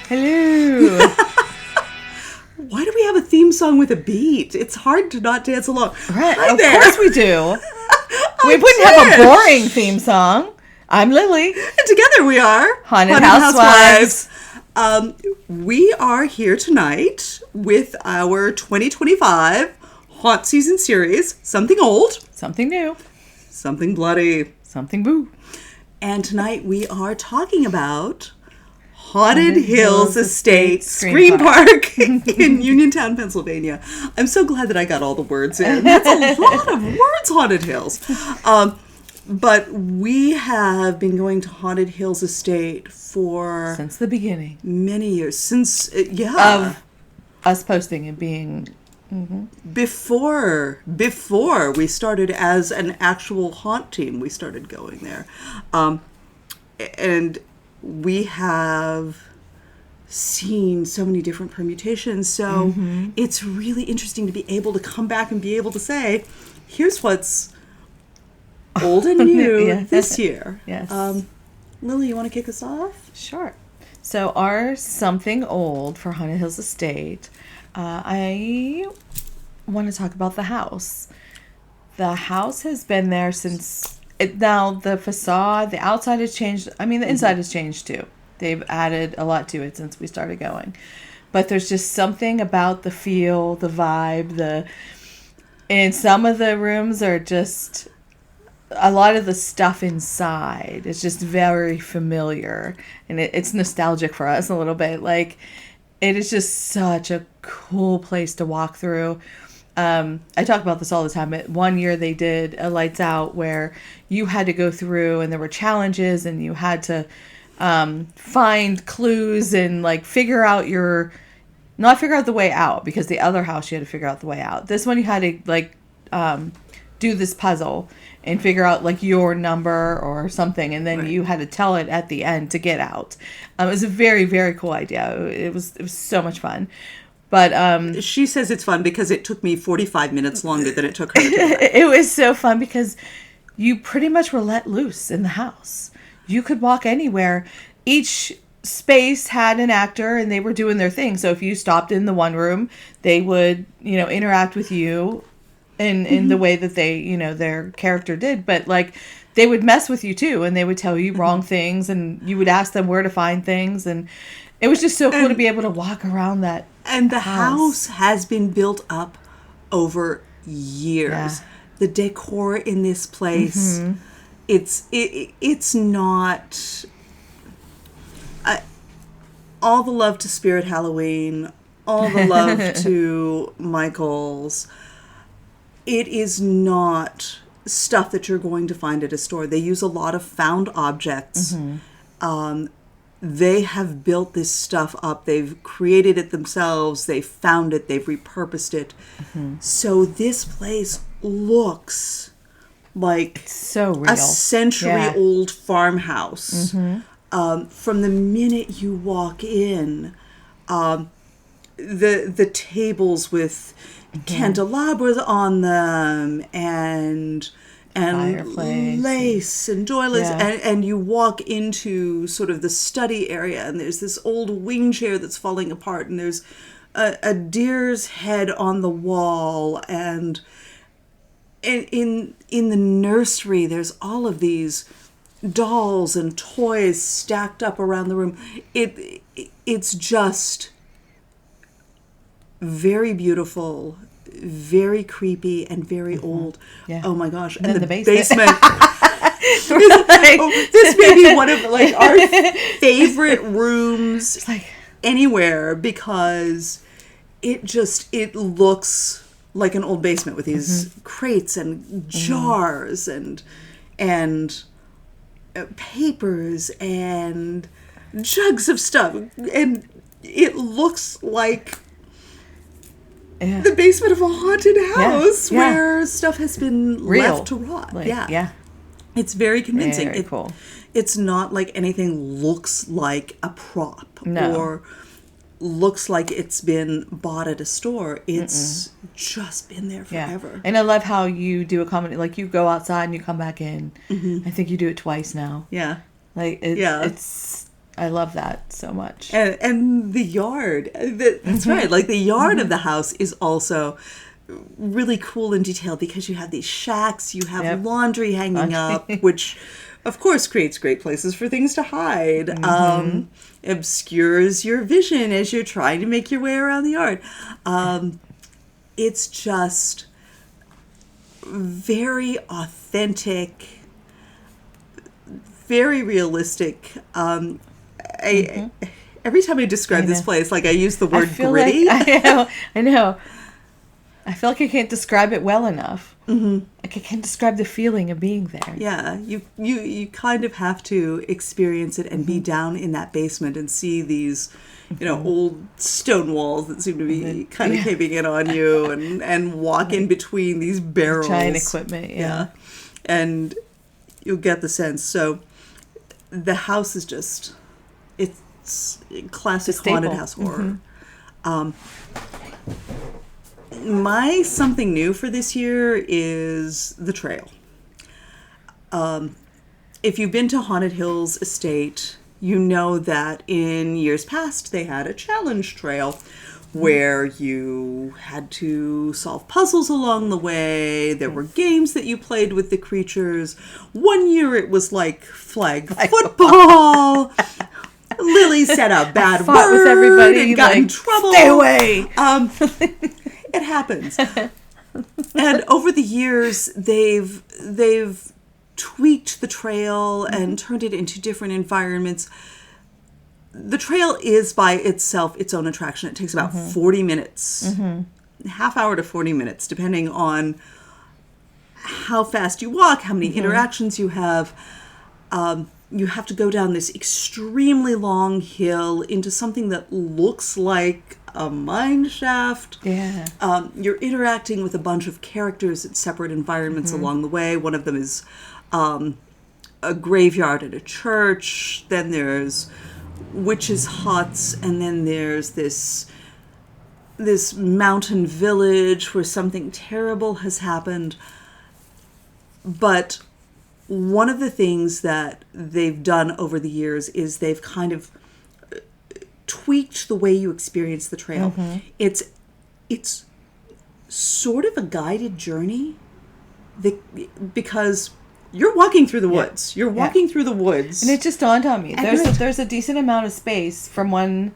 Hello. Why do we have a theme song with a beat? It's hard to not dance along. Right, Hi of there. course we do. We wouldn't have a boring theme song. I'm Lily. And together we are Haunted Housewives. We are here tonight with our 2025 Haunt Season series, Something Old, Something new. Something Bloody. Something boo. And tonight we are talking about Haunted Hills Estate Scream Park in Uniontown, Pennsylvania. I'm so glad that I got all the words in. That's a lot of words, Haunted Hills. But we have been going to Haunted Hills Estate for Since the beginning. many years. Since, yeah. Of us posting and being... Before we started as an actual haunt team, we started going there. And we have seen so many different permutations. So it's really interesting to be able to come back and be able to say, here's what's old and new Yeah. this year. Yes. Lily, you want to kick us off? Sure. So our Something Old for Haunted Hills Estate, I want to talk about the house. The house has been there since... now, the facade, the outside has changed. I mean, the inside has changed too. They've added a lot to it since we started going. But there's just something about the feel, the vibe, and some of the rooms are just... a lot of the stuff inside is just very familiar, and it's nostalgic for us a little bit. Like, it is just such a cool place to walk through. I talk about this all the time. One year they did a Lights Out where you had to go through and there were challenges and you had to find clues and like not figure out the way out, because the other house you had to figure out the way out. This one you had to like do this puzzle and figure out like your number or something, and then you had to tell it at the end to get out. It was a very, very cool idea. It was so much fun. But She says it's fun because it took me 45 minutes longer than it took her to do it. it was so fun because you pretty much were let loose in the house. You could walk anywhere. Each space had an actor and they were doing their thing. So if you stopped in the one room, they would, interact with you in the way that they, their character did. But like, they would mess with you too, and they would tell you wrong things, and you would ask them where to find things. And it was just so cool to be able to walk around that. And the house has been built up over years. Yeah. The decor in this place, it's not... all the love to Spirit Halloween, all the love to Michael's. It is not stuff that you're going to find at a store. They use a lot of found objects. They have built this stuff up. They've created it themselves. They found it. They've repurposed it. So this place looks like So real. a century-old farmhouse. From the minute you walk in, the tables with candelabras on them and Fireplace lace and doilies, and you walk into sort of the study area, and there's this old wing chair that's falling apart, and there's a deer's head on the wall, and in the nursery there's all of these dolls and toys stacked up around the room. It's just very beautiful, very creepy, and very old. Yeah. Oh my gosh. And And then the the basement. this may be one of like our favorite rooms anywhere, because it looks like an old basement with these crates and jars and papers and jugs of stuff, and it looks like the basement of a haunted house where stuff has been left to rot. It's very convincing. Very cool. It's not like anything looks like a prop or looks like it's been bought at a store. It's just been there forever. Yeah. And I love how you do a comedy, like you go outside and you come back in. I think you do it twice now. Yeah. Like it's I love that so much. And the yard, that's right. Like the yard of the house is also really cool and detailed because you have these shacks, you have Yep. laundry hanging up, which of course creates great places for things to hide. Obscures your vision as you're trying to make your way around the yard. It's just very authentic, very realistic. Every time I describe this place, like I use the word gritty. Like, I know. I feel like I can't describe it well enough. Like I can't describe the feeling of being there. Yeah, you kind of have to experience it and be down in that basement and see these, old stone walls that seem to be kind of caving in on you, and walk in between these barrels. Giant equipment, yeah. And you'll get the sense. So the house is just, it's classic haunted house horror. My something new for this year is the trail. If you've been to Haunted Hills Estate, you know that in years past they had a challenge trail where you had to solve puzzles along the way. There were games that you played with the creatures. One year it was like flag football. Lily said a bad word with everybody, and got in like, trouble. Stay away. It happens. And over the years, they've tweaked the trail and turned it into different environments. The trail is by itself its own attraction. It takes about 40 minutes, half hour to 40 minutes, depending on how fast you walk, how many interactions you have. You have to go down this extremely long hill into something that looks like a mine shaft. Yeah. You're interacting with a bunch of characters in separate environments along the way. One of them is a graveyard at a church. Then there's witches' huts, and then there's this mountain village where something terrible has happened. But one of the things that they've done over the years is they've kind of tweaked the way you experience the trail. It's sort of a guided journey because you're walking through the woods. You're walking through the woods. And it just dawned on me. There's a decent amount of space from one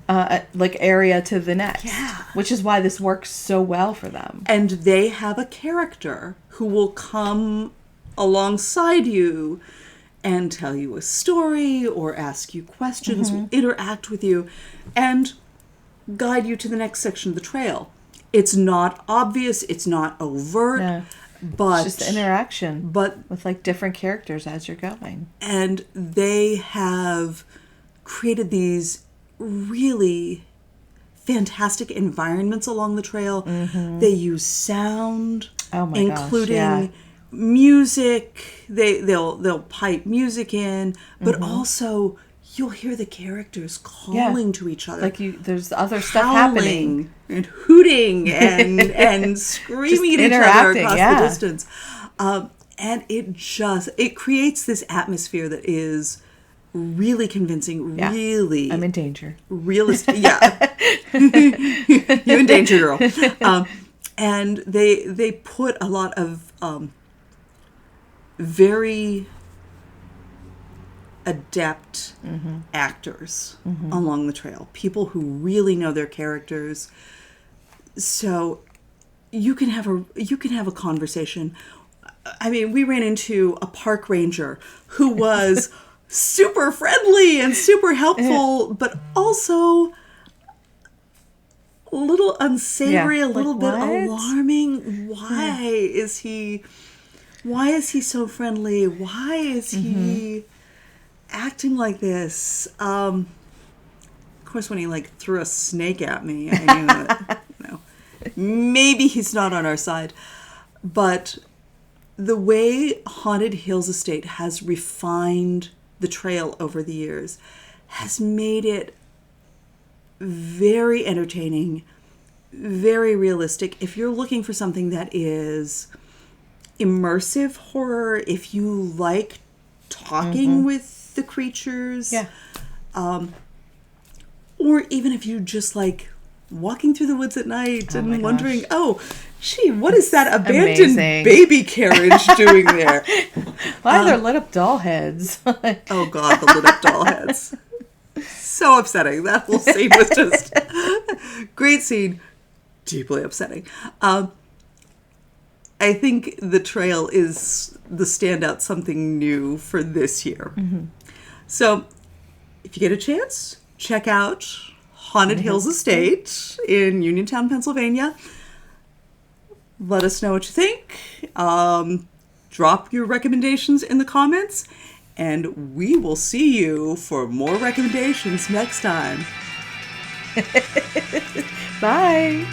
area to the next. Yeah. Which is why this works so well for them. And they have a character who will come alongside you and tell you a story or ask you questions, will interact with you, and guide you to the next section of the trail. It's not obvious, it's not overt, No. but It's just interaction. but With like different characters as you're going. and they have created these really fantastic environments along the trail. They use sound, Oh my gosh, including yeah. music. They'll pipe music in, but also you'll hear the characters calling to each other. Like there's other stuff happening. And hooting and screaming at each other interacting, across yeah. the distance. And it creates this atmosphere that is really convincing, Yeah. really I'm in danger. realistic. Yeah. You in danger, girl. And they put a lot of very adept actors along the trail, people who really know their characters. So you can have a conversation. I mean, we ran into a park ranger who was super friendly and super helpful, but also a little unsavory, Yeah, a little like, bit what? alarming. Why is he so friendly? Why is he acting like this? Of course, when he threw a snake at me, I knew that, maybe he's not on our side. But the way Haunted Hills Estate has refined the trail over the years has made it very entertaining, very realistic. If you're looking for something that is immersive horror, if you like talking with the creatures, Or even if you just like walking through the woods at night Oh my and gosh. wondering, oh, gee, what is that abandoned amazing. baby carriage doing there? Why are there lit up doll heads? Oh God, the lit up doll heads. So upsetting. That whole scene was just great scene, deeply upsetting. I think the trail is the standout something new for this year. So if you get a chance, check out Haunted Hills Estate in Uniontown, Pennsylvania. Let us know what you think. Drop your recommendations in the comments, and we will see you for more recommendations next time. Bye.